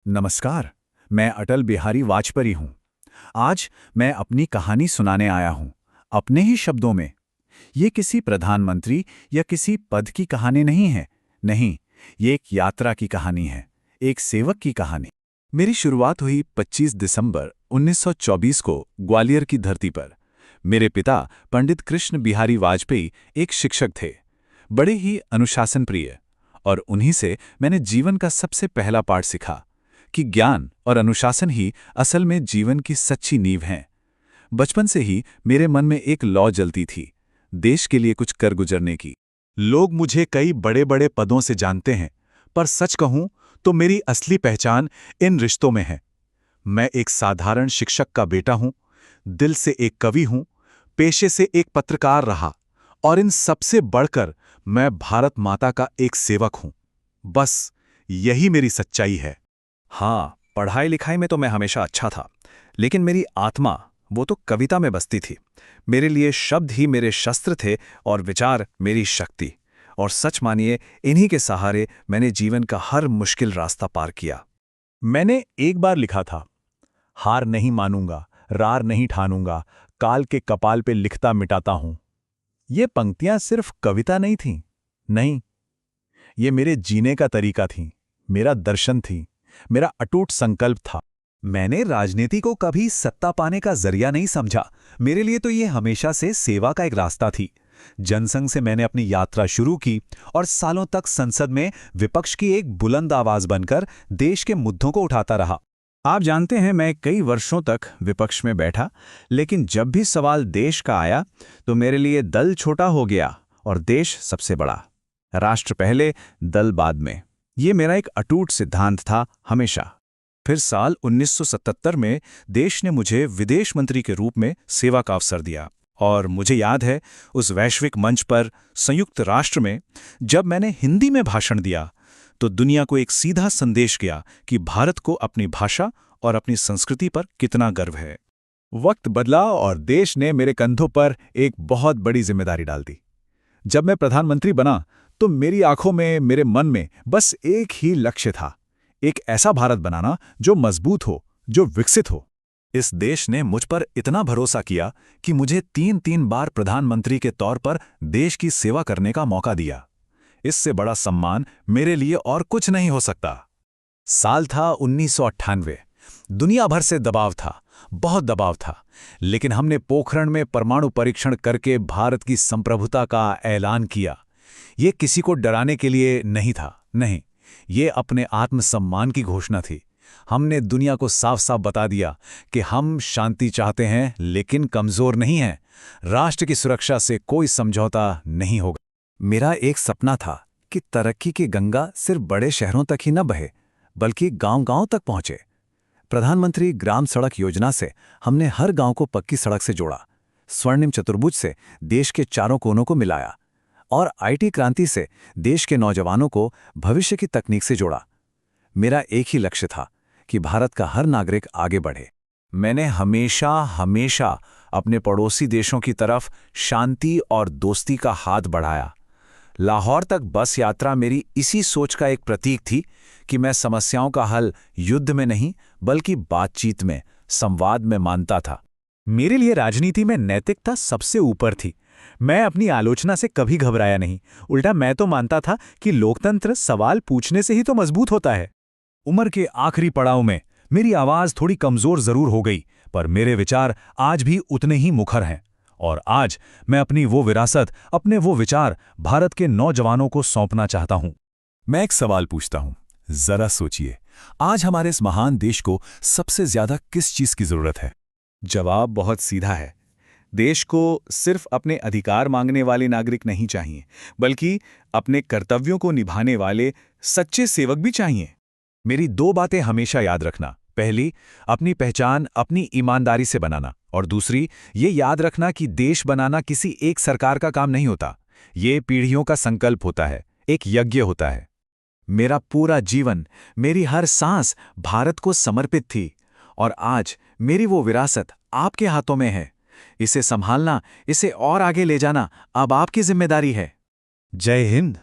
नमस्कार। मैं अटल बिहारी वाजपेयी हूँ। आज मैं अपनी कहानी सुनाने आया हूँ, अपने ही शब्दों में। ये किसी प्रधानमंत्री या किसी पद की कहानी नहीं है। नहीं, ये एक यात्रा की कहानी है, एक सेवक की कहानी। मेरी शुरुआत हुई 25 दिसंबर 1924 को ग्वालियर की धरती पर। मेरे पिता पंडित कृष्ण बिहारी वाजपेयी एक शिक्षक थे, बड़े ही अनुशासन प्रिय। और उन्हीं से मैंने जीवन का सबसे पहला पाठ सीखा कि ज्ञान और अनुशासन ही असल में जीवन की सच्ची नींव हैं। बचपन से ही मेरे मन में एक लौ जलती थी, देश के लिए कुछ कर गुजरने की। लोग मुझे कई बड़े बड़े पदों से जानते हैं, पर सच कहूं तो मेरी असली पहचान इन रिश्तों में है। मैं एक साधारण शिक्षक का बेटा हूं, दिल से एक कवि हूं, पेशे से एक पत्रकार रहा, और इन सबसे बढ़कर मैं भारत माता का एक सेवक हूं। बस यही मेरी सच्चाई है। हाँ, पढ़ाई लिखाई में तो मैं हमेशा अच्छा था, लेकिन मेरी आत्मा वो तो कविता में बसती थी। मेरे लिए शब्द ही मेरे शस्त्र थे और विचार मेरी शक्ति। और सच मानिए, इन्हीं के सहारे मैंने जीवन का हर मुश्किल रास्ता पार किया। मैंने एक बार लिखा था, हार नहीं मानूंगा, रार नहीं ठानूंगा, काल के कपाल पे लिखता मिटाता हूं। ये पंक्तियां सिर्फ कविता नहीं थीं। नहीं, ये मेरे जीने का तरीका थी, मेरा दर्शन थी, मेरा अटूट संकल्प था। मैंने राजनीति को कभी सत्ता पाने का जरिया नहीं समझा। मेरे लिए तो ये हमेशा से सेवा का एक रास्ता थी। जनसंघ से मैंने अपनी यात्रा शुरू की और सालों तक संसद में विपक्ष की एक बुलंद आवाज बनकर देश के मुद्दों को उठाता रहा। आप जानते हैं, मैं कई वर्षों तक विपक्ष में बैठा, लेकिन जब भी सवाल देश का आया तो मेरे लिए दल छोटा हो गया और देश सबसे बड़ा। राष्ट्र पहले, दल बाद में। ये मेरा एक अटूट सिद्धांत था हमेशा। फिर साल 1977 में देश ने मुझे विदेश मंत्री के रूप में सेवा का अवसर दिया। और मुझे याद है, उस वैश्विक मंच पर संयुक्त राष्ट्र में जब मैंने हिंदी में भाषण दिया तो दुनिया को एक सीधा संदेश गया कि भारत को अपनी भाषा और अपनी संस्कृति पर कितना गर्व है। वक्त बदला और देश ने मेरे कंधों पर एक बहुत बड़ी जिम्मेदारी डाल दी। जब मैं प्रधानमंत्री बना तो मेरी आंखों में, मेरे मन में बस एक ही लक्ष्य था, एक ऐसा भारत बनाना जो मजबूत हो, जो विकसित हो। इस देश ने मुझ पर इतना भरोसा किया कि मुझे 3-3 बार प्रधानमंत्री के तौर पर देश की सेवा करने का मौका दिया। इससे बड़ा सम्मान मेरे लिए और कुछ नहीं हो सकता। साल था 1998। दुनिया भर से दबाव था, बहुत दबाव था, लेकिन हमने पोखरण में परमाणु परीक्षण करके भारत की संप्रभुता का ऐलान किया। ये किसी को डराने के लिए नहीं था, नहीं, ये अपने आत्मसम्मान की घोषणा थी। हमने दुनिया को साफ साफ बता दिया कि हम शांति चाहते हैं, लेकिन कमजोर नहीं हैं। राष्ट्र की सुरक्षा से कोई समझौता नहीं होगा। मेरा एक सपना था कि तरक्की की गंगा सिर्फ बड़े शहरों तक ही न बहे, बल्कि गांव-गांव तक पहुंचे। प्रधानमंत्री ग्राम सड़क योजना से हमने हर गांव को पक्की सड़क से जोड़ा, स्वर्णिम चतुर्भुज से देश के चारों कोनों को मिलाया, और आईटी क्रांति से देश के नौजवानों को भविष्य की तकनीक से जोड़ा। मेरा एक ही लक्ष्य था कि भारत का हर नागरिक आगे बढ़े। मैंने हमेशा हमेशा अपने पड़ोसी देशों की तरफ शांति और दोस्ती का हाथ बढ़ाया। लाहौर तक बस यात्रा मेरी इसी सोच का एक प्रतीक थी कि मैं समस्याओं का हल युद्ध में नहीं, बल्कि बातचीत में, संवाद में मानता था। मेरे लिए राजनीति में नैतिकता सबसे ऊपर थी। मैं अपनी आलोचना से कभी घबराया नहीं। उल्टा मैं तो मानता था कि लोकतंत्र सवाल पूछने से ही तो मजबूत होता है। उम्र के आखिरी पड़ाव में मेरी आवाज थोड़ी कमजोर जरूर हो गई, पर मेरे विचार आज भी उतने ही मुखर हैं। और आज मैं अपनी वो विरासत, अपने वो विचार भारत के नौजवानों को सौंपना चाहता हूं। मैं एक सवाल पूछता हूं, जरा सोचिए, आज हमारे इस महान देश को सबसे ज्यादा किस चीज की जरूरत है? जवाब बहुत सीधा है। देश को सिर्फ अपने अधिकार मांगने वाले नागरिक नहीं चाहिए, बल्कि अपने कर्तव्यों को निभाने वाले सच्चे सेवक भी चाहिए। मेरी 2 बातें हमेशा याद रखना। पहली, अपनी पहचान अपनी ईमानदारी से बनाना, और दूसरी, ये याद रखना कि देश बनाना किसी एक सरकार का काम नहीं होता। ये पीढ़ियों का संकल्प होता है, एक यज्ञ होता है। मेरा पूरा जीवन, मेरी हर सांस भारत को समर्पित थी, और आज मेरी वो विरासत आपके हाथों में है। इसे संभालना, इसे और आगे ले जाना अब आपकी जिम्मेदारी है। जय हिंद।